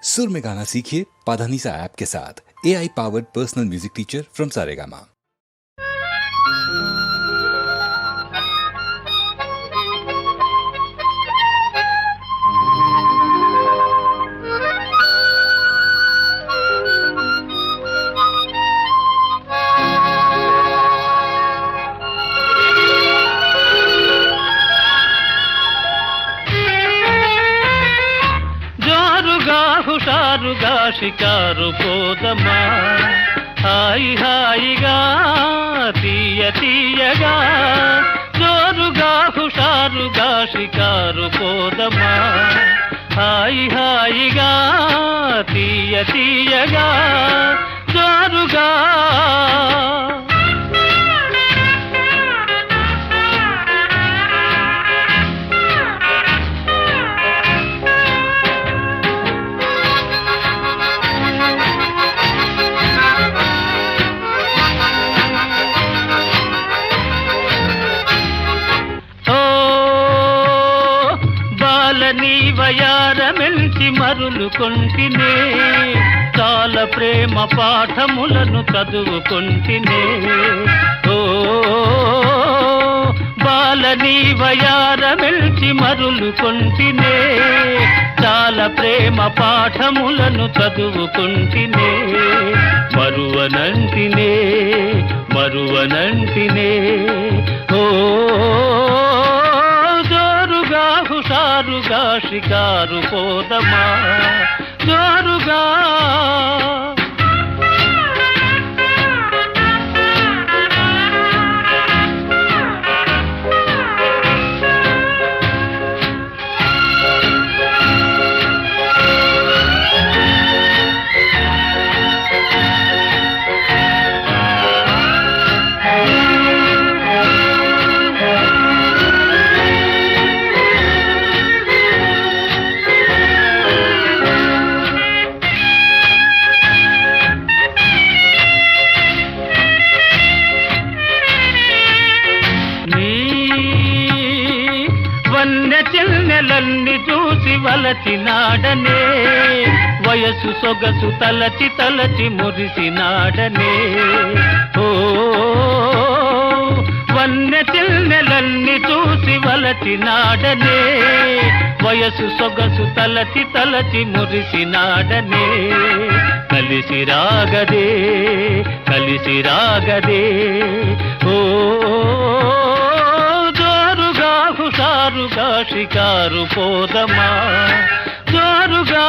सुर में गाना सीखिए पाधानीसा ऐप के साथ। AI powered personal music teacher from Saregama. హుషారుగా షికారు పోదమా, హాయి హాయిగా తీయ తీయగా, జోరుగా హుషారుగా షికారు పోదమా, హాయి హాయిగా తీయ తీయగా, జోరుగా. నీ వయారమెల్చి మరులు కొంటినే, చాలా ప్రేమ పాఠములను చదువుకొంటినే. ఓ బాల నీ వయారమెల్చి మరులు కొంటినే, చాలా ప్రేమ పాఠములను చదువుకొంటినే. మరువనంటినే మరువనంటినే. ఓ హుషారుగా షికారు పోదమా, జోరుగా. చిన్నెలన్ని చూసి వలచినాడనే, వయసు సొగసు తలచి తలచి మురిసినాడనే. ఓ వన్నె చిన్నెలన్ని చూసి వలచినాడనే, వయసు సొగసు తలచి తలచి మురిసినాడనే. కలిసి రాగదే కలిసి రాగదే. ఓ హుషారుగా షికారు పోదమా, జోరుగా.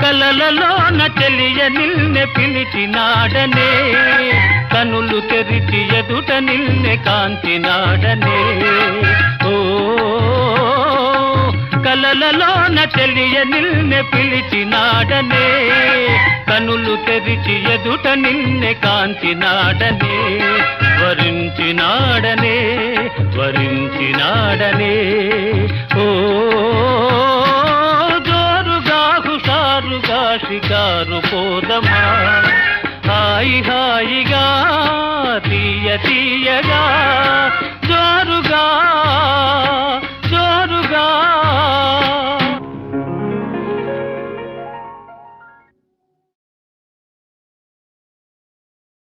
కలలలోన చెలియ నిన్నే పిలిచినాడనే, కనులు తెరిచి ఎదుట నిన్నే కాంచినాడనే. ఓ కలలలోన చెలియ నిన్నే పిలిచినాడనే, కనులు తెరిచి ఎదుట నిన్నే కాంచినాడనే. వరించినాడనే వరించినాడనే. ఓ షికారు పోదమా, హాయి హాయిగా తీయ తీయగా, జోరుగా.